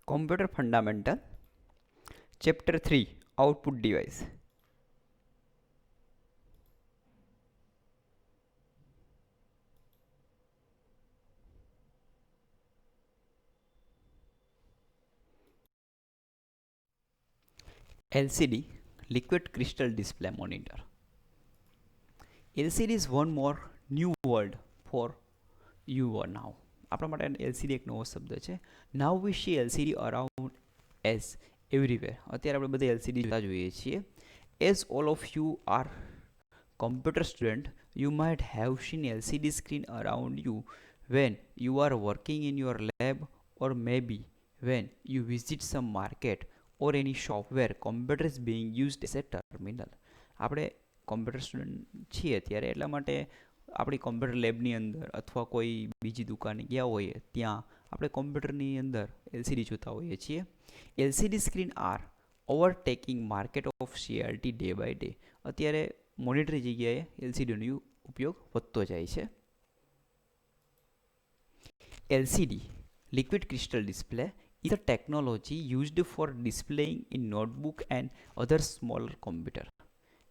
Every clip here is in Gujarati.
Computer Fundamental, Chapter 3, Output Device. LCD, Liquid Crystal Display Monitor. LCD is one more new word for you or now. આપણા માટે LCD એક નવો શબ્દ છે. Now we see LCD around as everywhere. અત્યારે આપણે બધા LCD જોતા જોઈએ છીએ. As all of you are computer student, you might have seen LCD screen around you when you are working in your lab, or maybe when you visit some market or any shop where computer is being used as a terminal. આપણે કોમ્પ્યુટર સ્ટુડન્ટ છીએ ત્યારે એટલા માટે આપણી કોમ્પ્યુટર લેબની અંદર અથવા કોઈ બીજી દુકાને ગયા હોઈએ ત્યાં આપણે કોમ્પ્યુટરની અંદર એલસીડી જોતા હોઈએ છીએ. LCD screen are overtaking market of CRT day by day. અત્યારે મોનિટરી જગ્યાએ એલસીડીનો ઉપયોગ વધતો જાય છે. LCD liquid crystal display is a technology used for displaying in notebook and other smaller computer.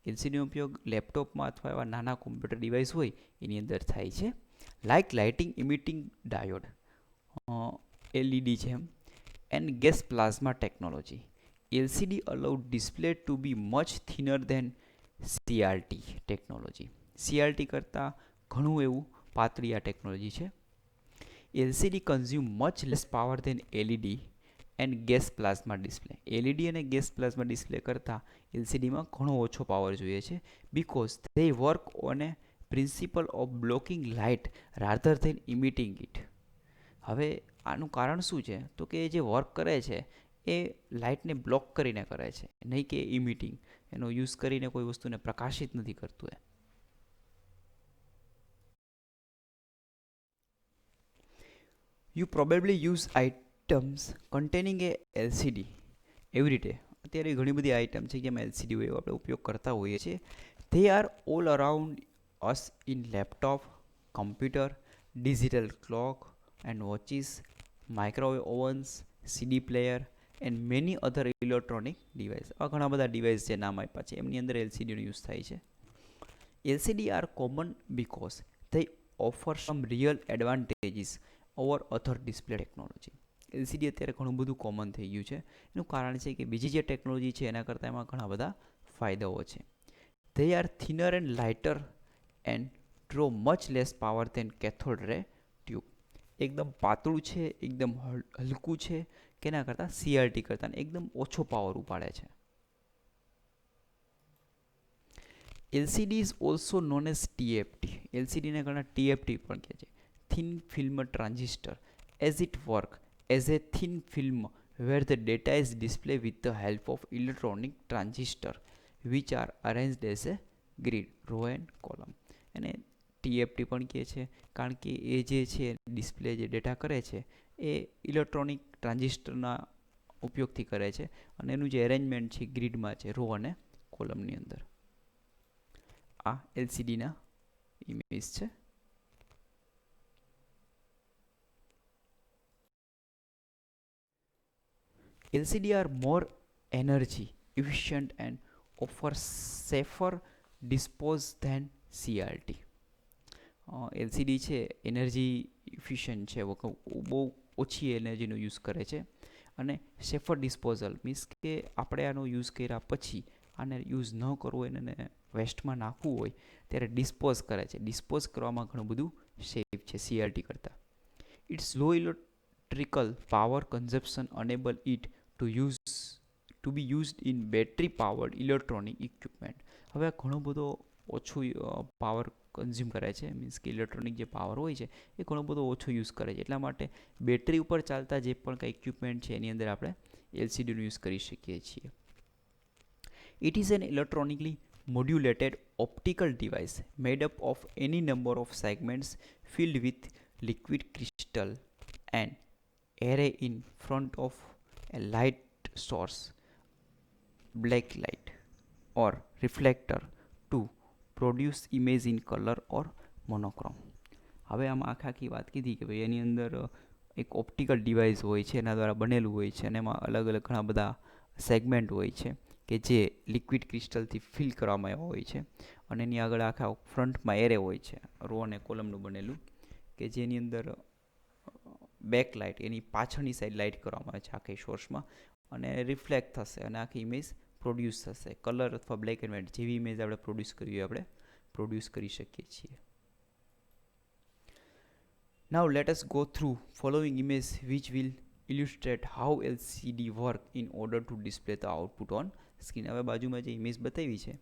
એલસીડીનો ઉપયોગ લેપટોપમાં અથવા એવા નાના કોમ્પ્યુટર ડિવાઇસ હોય એની અંદર થાય છે. Like lighting emitting diode LED છે and gas plasma technology. LCD allowed display to be much thinner than CRT technology. CRT કરતાં ઘણું એવું પાતળી આ ટેકનોલોજી છે. LCD consume much less power than LED and gas plasma display. LED અને ગેસ પ્લાઝમા ડિસ્પ્લે કરતાં એલસીડીમાં ઘણો ઓછો પાવર જોઈએ છે. Because they work on a principle of blocking light rather than emitting it. હવે આનું કારણ શું છે તો કે જે વર્ક કરે છે એ લાઇટને બ્લોક કરીને કરે છે, નહીં કે ઇમિટિંગ, એનો યુઝ કરીને કોઈ વસ્તુને પ્રકાશિત નથી કરતું. You probably use items containing a LCD every day. અત્યારે ઘણી બધી આઇટમ છે જેમાં એલસીડી હોય એવો આપણે ઉપયોગ કરતા હોઈએ છીએ. They are all around us in laptop, computer, digital clock and watches, microwave ovens, CD player and many other electronic device. આ ઘણા બધા ડિવાઇસ જે નામ આપ્યા છે એમની અંદર એલસીડીનો યુઝ થાય છે. LCD are common because they offer some real advantages over other display technology. LCD અત્યારે ઘણું બધું કોમન થઈ ગયું છે. એનું કારણ છે કે બીજી જે ટેકનોલોજી છે એના કરતાં એમાં ઘણા બધા ફાયદાઓ છે. They are thinner and lighter and draw much less power than cathode ray tube. એકદમ પાતળું છે, એકદમ હલકું છે કે એના કરતાં સીઆરટી કરતાં એકદમ ઓછો પાવર ઉપાડે છે. LCD is also known as TFT. LCD ને ઘણા TFT પણ કહે છે. Thin film transistor, as it work as a thin film where the data is displayed with the help of electronic transistor which are arranged as a grid, row and column. એને TFT પણ કહે છે કારણ કે એ જે છે ડિસ્પ્લે જે ડેટા કરે છે એ ઇલેક્ટ્રોનિક ટ્રાન્ઝિસ્ટરના ઉપયોગથી કરે છે અને એનું જે એરેન્જમેન્ટ છે ગ્રીડમાં છે, રો અને કોલમની અંદર. આ એલસીડીના ઇમેજ છે. LCD are more energy efficient and offer safer dispose than CRT. LCD છે એનર્જી ઇફિશિયન્ટ છે, બહુ ઓછી એનર્જીનો યુઝ કરે છે અને સેફર ડિસ્પોઝલ મીન્સ કે આપણે આનો યુઝ કર્યા પછી આને યુઝ ન કરવો હોય અને વેસ્ટમાં નાખવું હોય ત્યારે ડિસ્પોઝ કરે છે. ડિસ્પોઝ કરવામાં ઘણું બધું સેફ છે સીઆરટી કરતાં. It's low electrical power consumption enable it to be used in battery powered electronic equipment. હવે આ ઘણો બધો ઓછું પાવર કન્ઝ્યુમ કરે છે, મીન્સ કે ઇલેક્ટ્રોનિક જે પાવર હોય છે એ ઘણો બધો ઓછો યુઝ કરે છે. એટલા માટે બેટરી ઉપર ચાલતા જે પણ કંઈ ઇક્વિપમેન્ટ છે એની અંદર આપણે એલસીડીનો યુઝ કરી શકીએ છીએ. It is an electronically modulated optical device made up of any number of segments filled with liquid crystal and array in front of a light source, black light or reflector to produce image in color or monochrome. હવે આમાં આખી વાત કીધી કે ભાઈ એની અંદર એક ઓપ્ટિકલ ડિવાઇસ હોય છે, એના દ્વારા બનેલું હોય છે, અને એમાં અલગ અલગ ઘણા બધા સેગમેન્ટ હોય છે કે જે લિક્વિડ ક્રિસ્ટલથી ફિલ કરવામાં આવ્યા હોય છે. અને એની આગળ આખા ફ્રન્ટમાં એરે હોય છે, રો અને કોલમનું બનેલું, કે જેની અંદર બેક લાઇટ એની પાછળની સાઈડ લાઇટ કરવામાં આવે છે આખી સોર્સમાં, અને રિફ્લેક્ટ થશે અને આખી ઇમેજ પ્રોડ્યુસ થશે. કલર અથવા બ્લેક એન્ડ વ્હાઇટ જેવી ઇમેજ આપણે પ્રોડ્યુસ કરવી હોય આપણે પ્રોડ્યુસ કરી શકીએ છીએ. Now let us go through following image which will illustrate how LCD work in order to display the output on screen. હવે બાજુમાં જે ઇમેજ બતાવી છે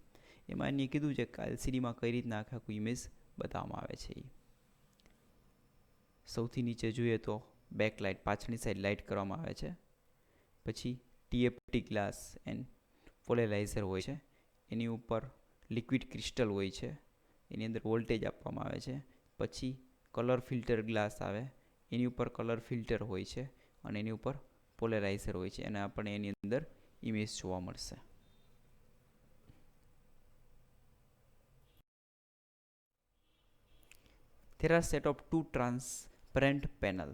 એમાં એને કીધું છે કે LCDમાં કઈ રીતના આખું ઇમેજ બતાવવામાં આવે છે. સૌથી નીચે જોઈએ તો બેક લાઇટ પાછળની સાઈડ લાઇટ કરવામાં આવે છે. પછી TFT ગ્લાસ એન્ડ પોલેરાઇઝર હોય છે, એની ઉપર લિક્વિડ ક્રિસ્ટલ હોય છે, એની અંદર વોલ્ટેજ આપવામાં આવે છે. પછી કલર ફિલ્ટર ગ્લાસ આવે, એની ઉપર કલર ફિલ્ટર હોય છે, અને એની ઉપર પોલેરાઇઝર હોય છે, અને આપણને એની અંદર ઇમેજ જોવા મળશે. There are set of two transparent panel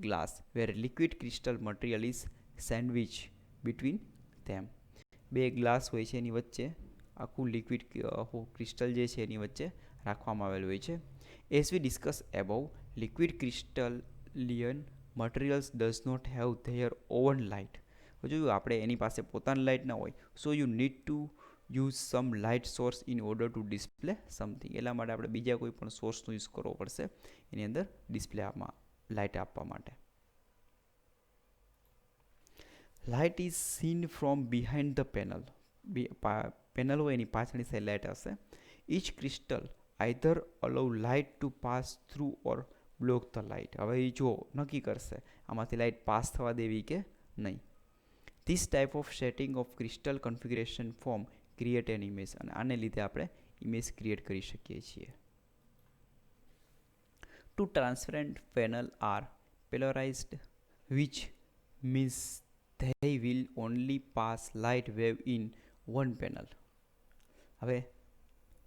glass where liquid crystal material is sandwiched between them. બે ગ્લાસ હોય છે, એની વચ્ચે આખું લિક્વિડ ક્રિસ્ટલ જે છે એની વચ્ચે રાખવામાં આવેલું હોય છે. As we discuss above, liquid crystalline materials does not have their own light. જોયું આપણે એની પાસે પોતાની લાઇટ ના હોય, so you need to use some light source in order to display something. એટલા માટે આપણે બીજા કોઈ પણ સોર્સનો યુઝ કરવો પડશે એની અંદર ડિસ્પ્લેમાં લાઇટ આપવા માટે. Light is seen from behind the panel. Panel હોય એની પાછળની સાઈડ લાઇટ હશે. Each crystal either allow light to pass through or block the light. હવે એ જો નક્કી કરશે આમાંથી લાઇટ પાસ થવા દેવી કે નહીં. This type of setting of crystal configuration form create an image. અને આને લીધે આપણે ઇમેજ ક્રિએટ કરી શકીએ છીએ. Two transparent panel are polarized, which means they will only pass light wave in one panel. હવે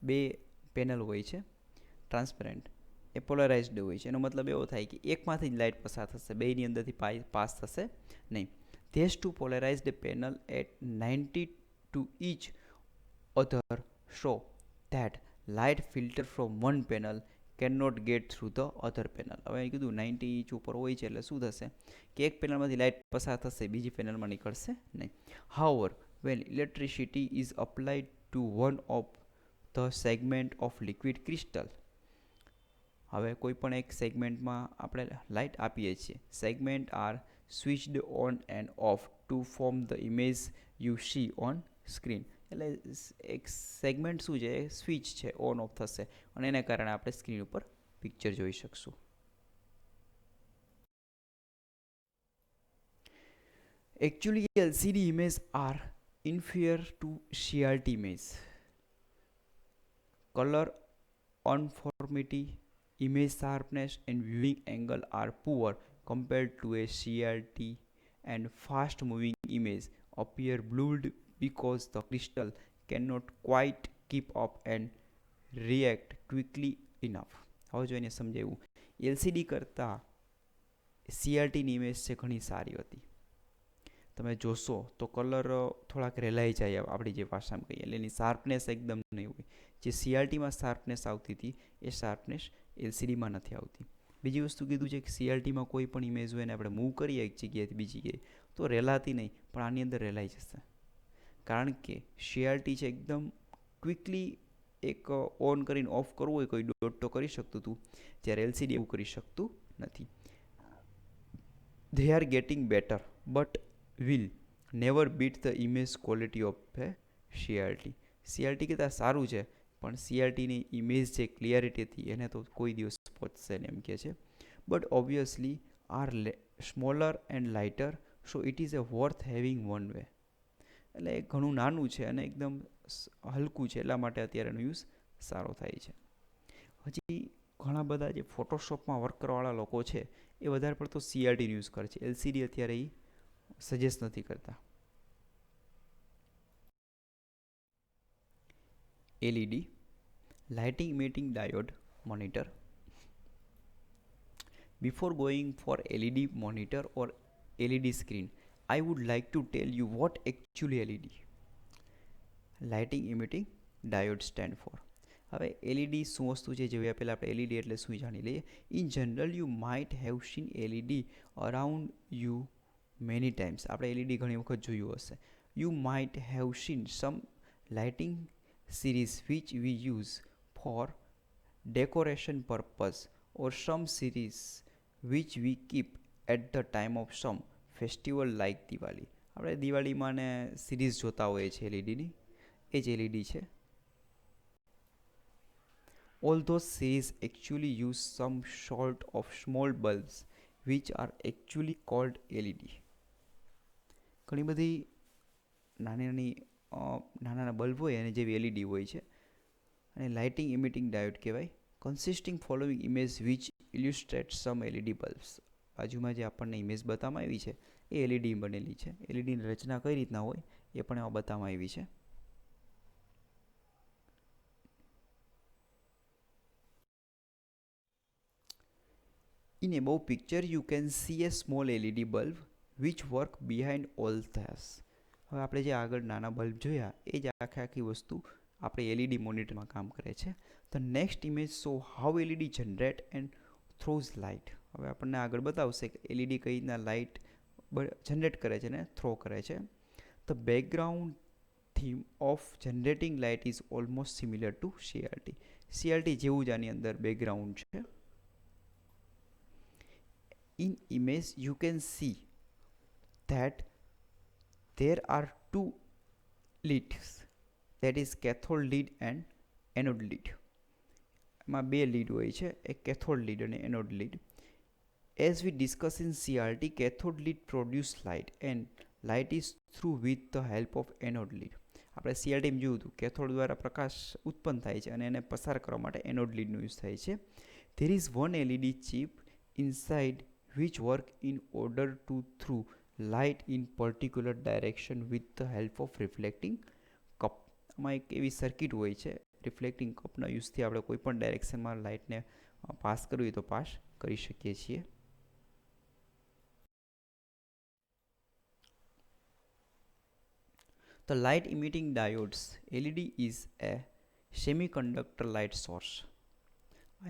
બે પેનલ હોય છે ટ્રાન્સપેરન્ટ, એ પોલરાઇઝ્ડ હોય છે. એનો મતલબ એવો થાય કે એકમાંથી જ લાઇટ પસાર થશે, બેની અંદરથી પાસ થશે નહીં. These two polarized panel at 90 to each other show that light filter from one panel cannot get through the other panel. હવે કીધું 90 ઇંચ ઉપર હોય છે એટલે શું થશે કે એક પેનલમાંથી લાઇટ પસાર થશે, બીજી પેનલમાં નીકળશે નહીં. However, when electricity is applied to one of the segment of liquid crystal, હવે કોઈ પણ એક સેગમેન્ટમાં આપણે લાઇટ આપીએ છીએ. Segment are switched on and off to form the image you see on screen. એટલે એક સેગમેન્ટ શું છે, સ્વિચ છે, ઓન ઓફ થશે, અને એને કારણે આપણે સ્ક્રીન ઉપર પિક્ચર જોઈ શકશું. Actually, LCD images are inferior to CRT images. Color uniformity, image sharpness and viewing angle are poor compared to a CRT, and fast moving image appear blurred because the crystal cannot quite keep up and react quickly enough. હવે જો એને સમજાવ્યું, LCD કરતાં CRTની ઇમેજ છે ઘણી સારી હતી. તમે જોશો તો કલર થોડાક રેલાઈ જાય, આપણી જે ભાષામાં કહીએ, એટલે એની શાર્પનેસ એકદમ નહીં હોય. જે CRTમાં શાર્પનેસ આવતી હતી એ શાર્પનેસ LCDમાં નથી આવતી. બીજી વસ્તુ કીધું છે કે CRTમાં કોઈ પણ ઇમેજ હોય ને આપણે મૂવ કરીએ એક જગ્યાએથી બીજી જગ્યાએ તો રેલાતી નહીં, પણ આની અંદર રેલાઈ જશે, કારણ કે CRT છે એકદમ ક્વિકલી એક ઓન કરીને ઓફ કરવું હોય કોઈ ડોટ તો કરી શકતું હતું, જ્યારે LCD એવું કરી શકતું નથી. They are getting better but will never beat the image quality of a CRT. CRT કરતાં સારું છે, પણ CRTની ઇમેજ જે ક્લિયરિટી હતી એને તો કોઈ દિવસ પહોંચશે ને એમ કહે છે. But obviously are smaller and lighter, so it is a worth having one way. એટલે એ ઘણું નાનું છે અને એકદમ હલકું છે, એટલા માટે અત્યારે એનો યુઝ સારો થાય છે. હજી ઘણા બધા જે ફોટોશોપમાં વર્ક કરવાવાળા લોકો છે એ વધારે પડતો CRTનો યુઝ કરે છે. LCD અત્યારે એ સજેસ્ટ નથી કરતા. LED, lighting emitting diode monitor. Before going for LED monitor or LED screen, I would like to tell you what actually LED, lighting emitting diode stand for. હવે એલઈડી શું વસ્તુ છે જોયા પહેલાં આપણે એલઈડી એટલે શું જાણી લઈએ. In general you might have seen LED around you many times. આપણે એલઈડી ઘણી વખત જોયું હશે. You might have seen some lighting series which we use for decoration purpose or some series which we keep at the time of some festival like Diwali. આપણે દિવાળીમાં ને સિરીઝ જોતા હોઈએ છીએ એલઈડીની, એ જ એલઈડી છે. All those series actually use some sort of small bulbs which are actually called LED. ઘણી બધી નાના બલ્બ હોય અને જેવી એલઈડી હોય છે અને લાઇટિંગ ઇમિટિંગ ડાયોડ કહેવાય. Consisting following image which illustrate some LED bulbs. બાજુમાં જે આપણને ઇમેજ બતાવવામાં આવી છે એ એલઈડી બનેલી છે. એલઈડીની રચના કઈ રીતના હોય એ પણ એમાં બતાવવામાં આવી છે. In above picture you can see a small LED bulb which work behind all this. હવે આપણે જે આગળ નાના બલ્બ જોયા એ જ આખી વસ્તુ આપણે એલઈડી મોનિટરમાં કામ કરે છે. The next image so how LED generate and throws light. હવે આપણને આગળ બતાવશે કે એલઈડી કઈ રીતના લાઇટ જનરેટ કરે છે ને થ્રો કરે છે. The background theme of generating light is almost similar two CRT. CRT જેવું જ આની અંદર બેકગ્રાઉન્ડ છે. In image you can see that there are two leads, that is cathode lead and anode lead. એમાં બે લીડ હોય છે, એક કેથોડ લીડ અને anode lead. As we discuss in CRT, cathode lead produce light and light is through with the help of anode lead. આપણે સીઆરટીમાં જોયું હતું કેથોડ દ્વારા પ્રકાશ ઉત્પન્ન થાય છે અને એને પસાર કરવા માટે એનોડ લીડનો યુઝ થાય છે. There is one LED chip inside which work in order to through light in particular direction with the help of reflecting cup. આમાં એક એવી સર્કિટ હોય છે રિફ્લેક્ટિંગ કપના યુઝથી આપણે કોઈ પણ ડાયરેક્શનમાં લાઇટને પાસ કરવી તો પાસ કરી શકીએ છીએ. The light emitting diodes LED is a semiconductor light source.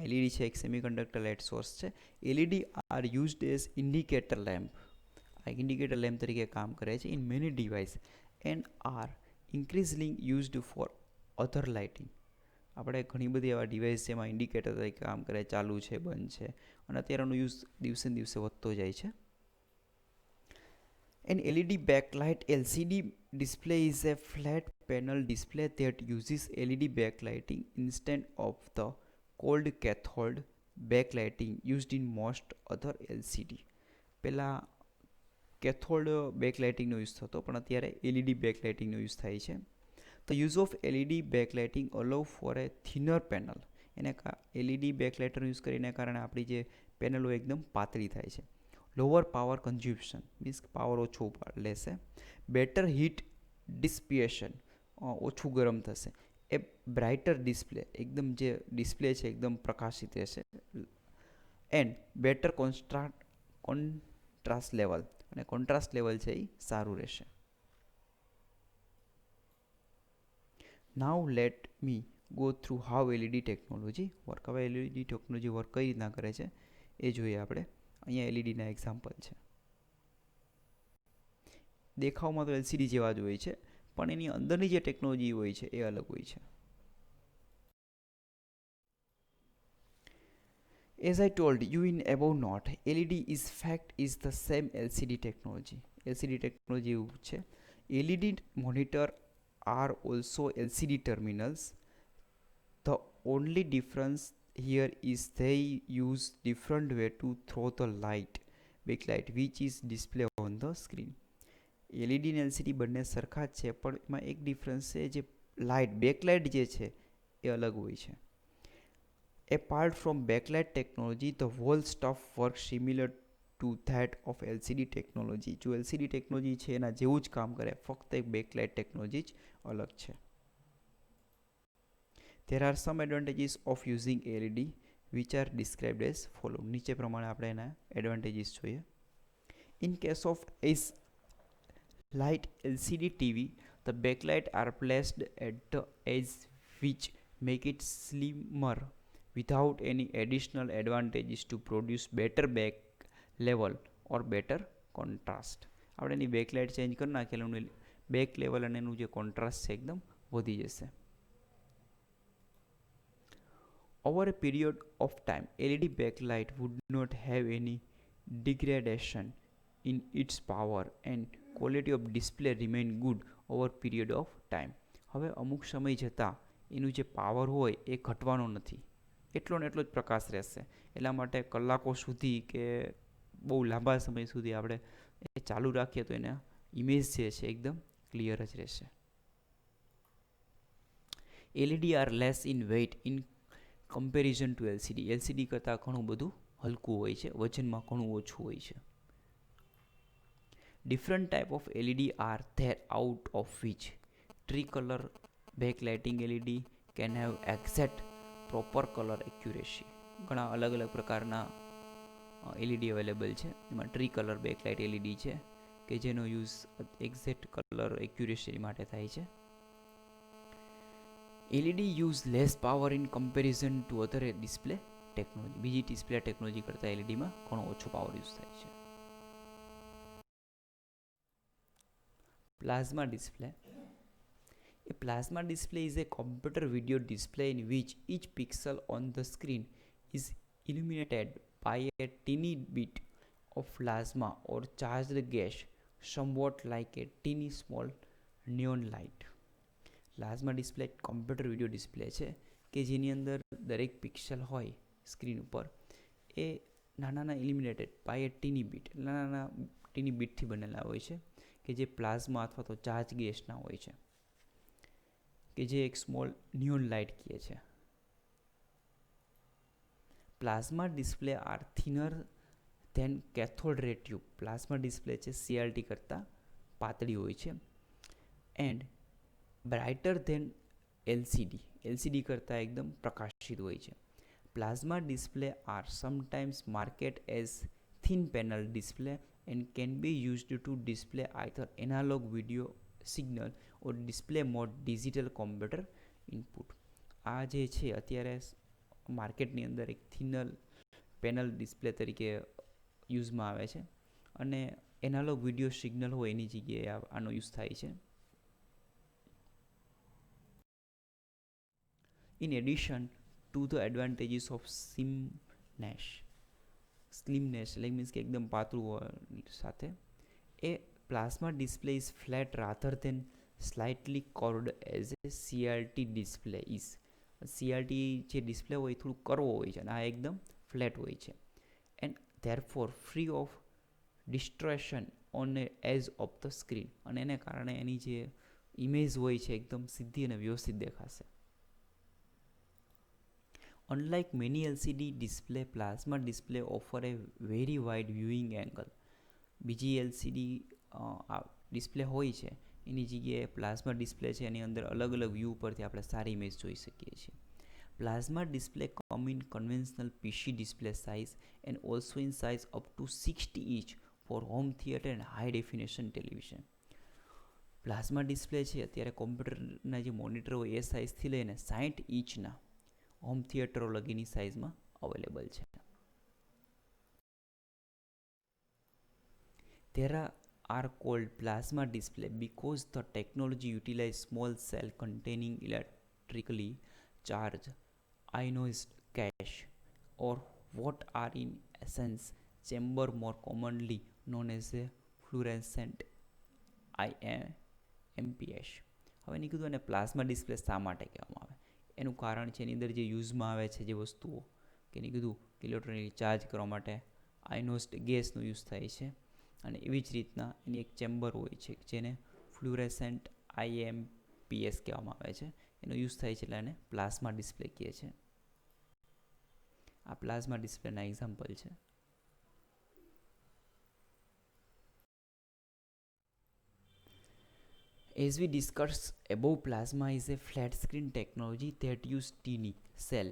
LED છે એક સેમિકન્ડક્ટર લાઇટ સોર્સ છે. LED are used as indicator lamp. આ ઇન્ડિકેટર લેમ્પ તરીકે કામ કરે છે in many device and are increasingly used for other lighting. આપણે ઘણી બધી એવા ડિવાઇસ જેમાં ઇન્ડિકેટર તરીકે કામ કરે, ચાલુ છે, બંધ છે, અને અત્યારનો યુઝ દિવસે ને દિવસે વધતો જાય છે. An LED backlight LCD display is a flat panel display that uses LED backlighting instead of the cold cathode backlighting used in most other LCD. પહેલાં કેથોડ બેકલાઇટિંગનો યુઝ થતો પણ અત્યારે એલઈડી બેકલાઇટિંગનો યુઝ થાય છે. The use of LED backlighting allow for a thinner panel. એને એલઈડી બેકલાઇટરનો યુઝ કરીને કારણે આપણી જે પેનલો એકદમ પાતળી થાય છે. Lower power consumption means power ઓછું લેશે. બેટર હીટ ડિસ્પિએશન ઓછું ગરમ થશે. એ બ્રાઇટર ડિસ્પ્લે એકદમ જે ડિસ્પ્લે છે એકદમ પ્રકાશિત રહેશે. એન્ડ બેટર કોન્ટ્રાસ્ટ લેવલ, અને કોન્ટ્રાસ્ટ લેવલ છે એ સારું રહેશે. Now let me go through how LED technology work. હવે એલઈડી ટેકનોલોજી વર્ક કઈ રીતના કરે છે એ જોઈએ આપણે. અહીંયા એલઈડીના એક્ઝામ્પલ છે. દેખાવમાં તો એલસીડી જેવા જ હોય છે પણ એની અંદરની જે ટેકનોલોજી હોય છે એ અલગ હોય છે. As I told you in above note, LED is fact is the same LCD technology. LCD technology એવું છે. LED monitor are also LCD terminals. The only difference here is they use different way to throw the light, backlight, which is display on the screen. LED અને LCD બંને સરખા જ છે પણ એમાં એક ડિફરન્સ છે, જે લાઇટ બેકલાઇટ જે છે એ અલગ હોય છે. Apart from backlight technology, the whole stuff works similar to that of LCD technology. જો LCD ટેકનોલોજી છે એના જેવું જ કામ કરે, ફક્ત એક બેકલાઇટ ટેકનોલોજી જ અલગ છે. There are some advantages of using LED. which are described as follow. નીચે પ્રમાણે આપણે એના એડવાન્ટેજીસ જોઈએ. In case of is light LCD TV, the backlight are placed at the edge which make it slimmer without any additional advantages to produce better back level or better contrast. આપણે એની બેકલાઇટ ચેન્જ કરી નાખીએ એનું બેક લેવલ અને એનું જે કોન્ટ્રાસ્ટ છે એકદમ વધી જશે. Over a period of time, LED backlight would not have any degradation in its power and quality of display remain good over period of time. હવે અમુક સમય જતાં એનું જે પાવર હોય એ ઘટવાનો નથી, એટલો ને એટલો જ પ્રકાશ રહેશે. એટલા માટે કલાકો સુધી કે બહુ લાંબા સમય સુધી આપણે એ ચાલુ રાખીએ તો એના ઇમેજ જે છે એકદમ ક્લિયર જ રહેશે. LED are less in weight in comparison to LCD. LCD કરતાં ઘણું બધું હલકું હોય છે, વજનમાં ઘણું ઓછું હોય છે. Different type of LED are there, out of which tricolor backlighting LED can have exact proper color accuracy. ઘણા અલગ અલગ પ્રકારના એલઈડી અવેલેબલ છે. એમાં ટ્રીકલર બેકલાઇટ એલઈડી છે કે જેનો યુઝ એક્ઝેક્ટ કલર એક્યુરેસી માટે થાય છે. LED use less power in comparison to other display technology. બીજી ડિસ્પ્લે ટેકનોલોજી કરતાં એલઈડીમાં ઘણો ઓછો પાવર યુઝ થાય છે. Plasma display. A plasma display is a computer video display in which each pixel on the screen is illuminated by a tiny bit of plasma or charged gas, somewhat like a teeny small neon light. Plasma display computer video display છે કે જેની અંદર દરેક પિક્સલ હોય સ્ક્રીન ઉપર એ નાના ઇલ્યુમિનેટેડ બાય એ ટીની બીટ, નાના ટીની બીટથી બનેલા હોય છે કે જે પ્લાઝમા અથવા તો ચાર્જ ગેસના હોય છે કે જે એક સ્મોલ નિયોન લાઇટ કહે છે. Plasma display are thinner than cathode ray tube. Plasma display છે સીઆરટી કરતાં પાતળી હોય છે. And brighter than LCD. LCD કરતાં એકદમ પ્રકાશિત હોય છે. Plasma display are sometimes market as thin panel display and can be used to display either analog video signal or display mode digital computer input. આ જે છે અત્યારે માર્કેટની અંદર એક થિનર પેનલ ડિસ્પ્લે તરીકે યુઝમાં આવે છે અને એનાલોગ વિડીયો સિગ્નલ હોય એની જગ્યાએ આનો યુઝ થાય છે. In addition to the advantages of સ્લિમનેસ એટલે મીન્સ કે એકદમ પાતળું સાથે a plasma display is flat rather than slightly curved as a CRT display is. CRT જે ડિસ્પ્લે હોય થોડું કરવો હોય છે અને આ એકદમ ફ્લેટ હોય છે. And therefore free of distortion on a edge of the screen. અને એને કારણે એની જે ઇમેજ હોય છે એકદમ સીધી અને વ્યવસ્થિત દેખાશે. Unlike many LCD display, plasma display offer a very wide viewing angle. બીજી LCD ડિસ્પ્લે હોય છે એની જગ્યાએ પ્લાઝમા ડિસ્પ્લે છે એની અંદર અલગ અલગ વ્યૂ પરથી આપણે સારી ઇમેજ જોઈ શકીએ છીએ. Plasma display come in conventional PC display size and also in size up to 60 inch for home theatre and high definition television. Plasma display છે અત્યારે કોમ્પ્યુટરના જે મોનિટર હોય એ સાઇઝથી લઈને 60 ઇંચના હોમ થિયેટરો લગીની સાઇઝમાં અવેલેબલ છે. There are called plasma display because the technology utilizes small cell containing electrically charged ionized gas or what are in essence chamber more commonly known as a fluorescent IMPS. હવે નહીં કીધું અને પ્લાઝમા ડિસ્પ્લે શા માટે કહેવામાં આવે એનું કારણ છે એની અંદર જે યુઝમાં આવે છે જે વસ્તુઓ કે નહીં કીધું કે ઇલેક્ટ્રોનિક ચાર્જ કરવા માટે આઇનોસ્ડ ગેસનો યુઝ થાય છે અને એવી જ રીતના એની એક ચેમ્બર હોય છે જેને ફ્લુરેસેન્ટ IMPS કહેવામાં આવે છે. એનો યુઝ થાય છે એટલે એને પ્લાઝમા ડિસ્પ્લે કહે છે. આ પ્લાઝમા ડિસ્પ્લેના એક્ઝામ્પલ છે. As we discussed above, plasma is a flat screen technology that uses tiny cell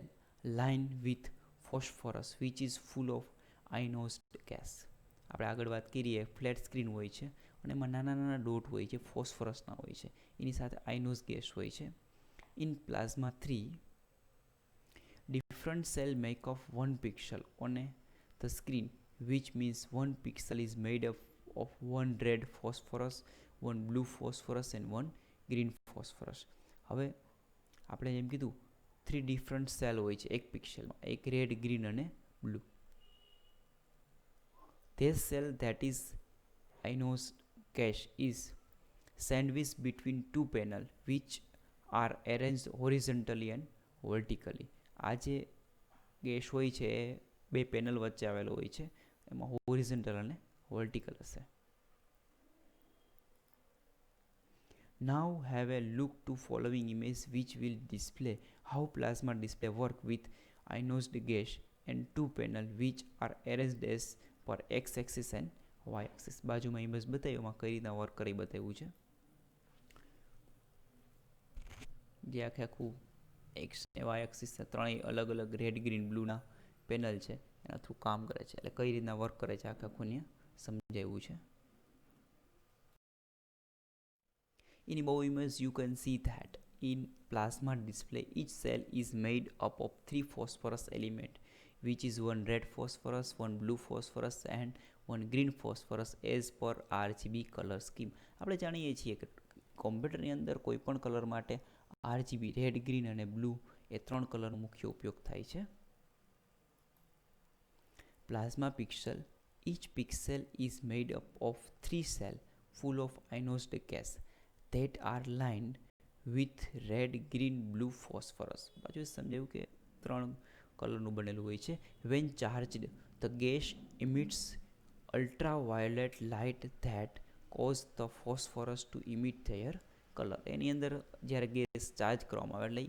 lined with phosphorus which is full of ionized gas. આપણે આગળ વાત કરીએ, ફ્લેટ સ્ક્રીન હોય છે અને એમાં નાના નાના ડોટ હોય છે, ફોસ્ફરસના હોય છે, એની સાથે આયનોઝ ગેસ હોય છે. In plasma 3 different cell make up one pixel on the screen, which means one pixel is made up of one red phosphorus, one blue phosphorus and one green phosphorus. હવે આપણે જેમ કીધું 3 ડિફરન્ટ સેલ હોય છે એક પિક્સેલમાં, એક રેડ, ગ્રીન અને blue. This cell that is ionized gas is sandwiched between two panels which are arranged horizontally and vertically. આ જે ગેસ હોય છે એ બે પેનલ વચ્ચે આવેલો હોય છે, એમાં હોરિઝોન્ટલ અને વર્ટિકલ હશે. Now have a look to following image which will display how plasma display work with ionized gas and two panel which are arranged as per x-axis and y-axis. બાજુમાં ઇમેજ બતાવ્યું, કઈ રીતના વર્ક કરી બતાવ્યું છે. જે આખું એક્સ અને વાય એક્સિસ ત્રણેય અલગ અલગ રેડ, ગ્રીન, બ્લુના પેનલ છે એના થ્રુ કામ કરે છે, એટલે કઈ રીતના વર્ક કરે છે આખું સમજાવ્યું છે. In above image you can see that in plasma display each cell is made up of 3 phosphorus element, which is one red phosphorus, one blue phosphorus and one green phosphorus as per RGB color scheme. આપણે જાણીએ છીએ કે કોમ્પ્યુટરની અંદર કોઈ પણ કલર માટે RGB રેડ, ગ્રીન અને બ્લુ એ ત્રણ કલરનો મુખ્ય ઉપયોગ થાય છે. Plasma pixel, each pixel is made up of 3 cells full of ionized gas that are lined with red, green, blue phosphorus. બાજુ સમજાયું કે ત્રણ કલરનું બનેલું હોય છે. When charged, the gas emits ultraviolet light that cause the phosphorus to emit their color. એની અંદર જ્યારે ગેસ ચાર્જ કરવામાં આવે એટલે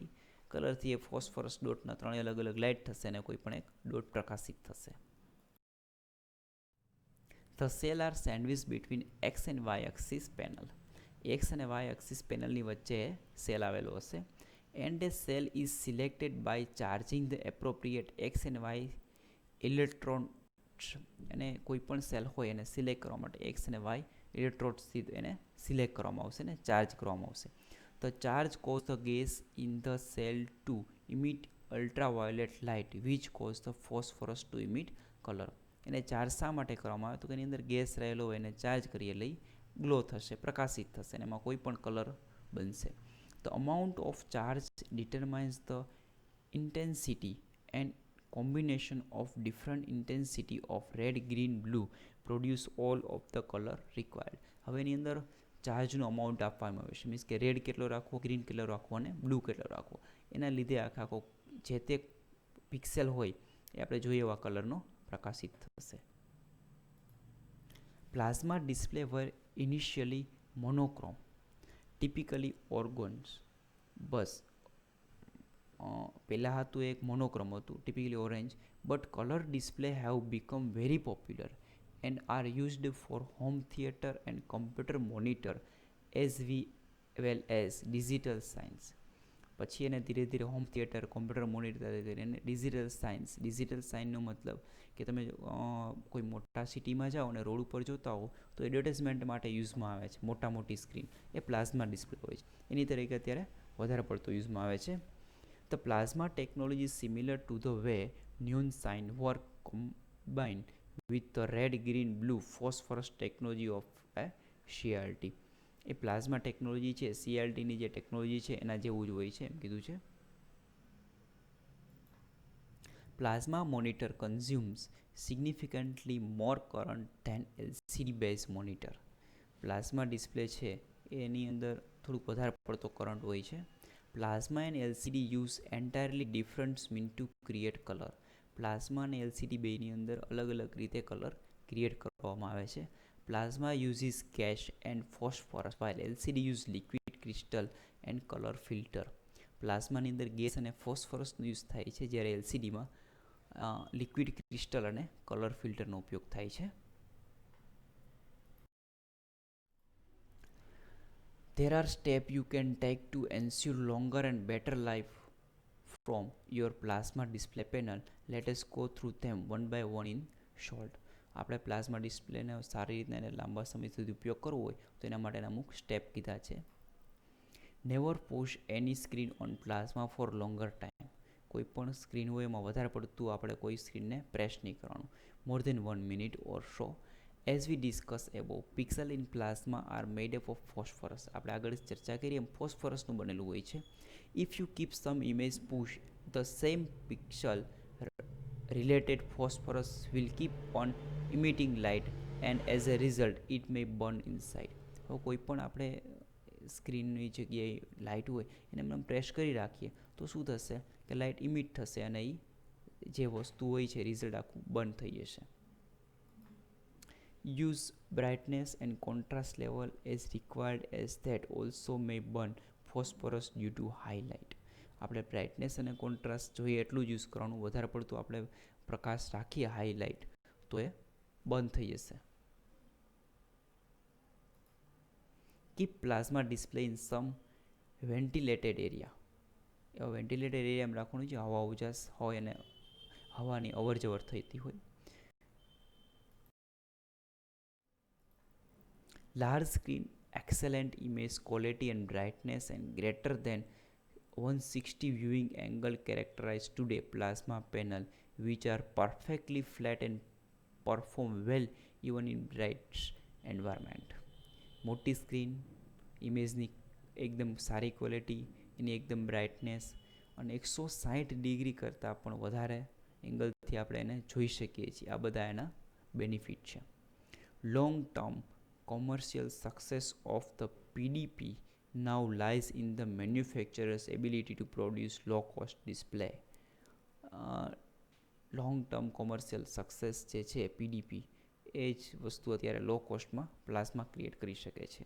કલરથી એ ફોસ્ફરસ ડોટના ત્રણેય અલગ અલગ લાઇટ થશે અને કોઈ પણ એક ડોટ પ્રકાશિત થશે. The cell are sandwiched between x and y axis panel. x અને y axis પેનલની વચ્ચે સેલ આવેલો હશે. And a cell is selected by charging the appropriate x and y electrons. અને કોઈ પણ સેલ હોય એને સિલેક્ટ કરવા માટે x અને y ઇલેક્ટ્રોડ્સથી એને સિલેક્ટ કરવામાં આવશે ને ચાર્જ કરવામાં આવશે. The charge cause the gas in the cell to emit ultraviolet light which cause the phosphorus to emit color. એને ચાર્જ શા માટે કરવામાં આવે તો કે એની અંદર ગેસ રહેલો હોય એને ચાર્જ કરીએ એટલે ગ્લો થશે, પ્રકાશિત થશે અને એમાં કોઈ પણ કલર બનશે. The amount of charge determines the intensity and combination of different intensity of red, green, blue produce all of the color required. હવે એની અંદર ચાર્જનો અમાઉન્ટ આપવામાં આવે છે, મીન્સ કે રેડ કેટલો રાખવો, ગ્રીન કેટલો રાખવો અને બ્લુ કેટલો રાખવો. એના લીધે આખો જે તે પિક્સેલ હોય એ આપણે જોઈએ એવા કલરનો પ્રકાશિત થશે. Plasma display were initially monochrome, typically organs. બસ પહેલાં હતું એક મોનોક્રોમ હતું, typically orange, but colour display have become very popular and are used for home theater and computer monitor as well as digital science. પછી એને ધીરે ધીરે હોમ થિયેટર, કોમ્પ્યુટર મોનિટર એને ડિજિટલ સાયન્સનો મતલબ કે તમે કોઈ મોટા સિટીમાં જાઓ અને રોડ ઉપર જોતા હો તો એડવર્ટાઇઝમેન્ટ માટે યુઝમાં આવે છે મોટા મોટી સ્ક્રીન, એ પ્લાઝમા ડિસ્પ્લે હોય છે. એની તરીકે અત્યારે વધારે પડતો યુઝમાં આવે છે. The plasma technology is similar to the way neon sign were combined with the red, green, blue phosphorus technology of CRT. A plasma technology છે, CRTની જે ટેકનોલોજી છે એના જેવું જ હોય છે એમ કીધું છે. Plasma monitor consumes significantly more current than LCD based monitor. Plasma display છે એની અંદર થોડુંક વધારે પડતો કરંટ હોય છે. Plasma and LCD use entirely different means to create color. Plasma અને LCD બેની અંદર અલગ અલગ રીતે કલર ક્રિએટ કરવામાં આવે છે. Plasma uses gas and phosphorus while LCD use liquid crystal and color filter. પ્લાઝમાની અંદર ગેસ અને ફોસ્ફરસનો યુઝ થાય છે, જ્યારે LCDમાં લિક્વિડ ક્રિસ્ટલ અને કલર ફિલ્ટરનો ઉપયોગ થાય છે. There are steps you can take to ensure longer and better life from your plasma display panel. Let us go through them one by one in short. આપણે પ્લાઝમા ડિસ્પ્લેને સારી રીતના એને લાંબા સમય સુધી ઉપયોગ કરવો હોય તો એના માટેના અમુક સ્ટેપ કીધા છે. Never push any screen on plasma for longer time. કોઈ પણ સ્ક્રીન હોય એમાં વધારે પડતું આપણે કોઈ સ્ક્રીનને પ્રેસ નહીં કરવાનું. More then 1 minute or so. As we discuss above, pixel in plasma are made up of phosphorus. આપણે આગળ ચર્ચા કરીએ એમ ફોસ્ફરસનું બનેલું હોય છે. If you keep some image push the same pixel related phosphorus will keep on emitting light and as a result it may burn inside. હવે કોઈ પણ આપણે સ્ક્રીનની જગ્યાએ લાઇટ હોય એને એમ પ્રેસ કરી રાખીએ તો શું થશે કે લાઇટ ઇમિટ થશે અને એ જે વસ્તુ હોય છે રિઝલ્ટ આખું બંધ થઈ જશે. Use brightness and contrast level as required as that also may burn phosphorus due to highlight. આપણે બ્રાઇટનેસ અને કોન્ટ્રાસ્ટ જોઈએ એટલું જ યુઝ કરવાનું. વધારે પડતું આપણે પ્રકાશ રાખીએ હાઈલાઇટ તો એ બંધ થઈ જશે. Keep plasma display in sum ventilated area. એવા વેન્ટિલેટેડ એરિયામાં રાખવાનું છે હવા ઉજાસ હોય અને હવાની અવર જવર થતી હોય. Large screen, excellent image quality and brightness and greater than 160 viewing angle characterized today plasma panel which are perfectly flat and perform well even in bright environment. મોટી સ્ક્રીન, ઇમેજની એકદમ સારી ક્વોલિટી, એની એકદમ બ્રાઇટનેસ અને 160 ડિગ્રી કરતાં પણ વધારે એંગલથી આપણે એને જોઈ શકીએ છીએ. આ બધા એના બેનિફિટ છે. Long term commercial success of the PDP now lies in the manufacturer's ability to produce low-cost display. Long term commercial success જે છે PDP એ જ વસ્તુ અત્યારે લો કોસ્ટમાં પ્લાઝમા ક્રિએટ કરી શકે છે.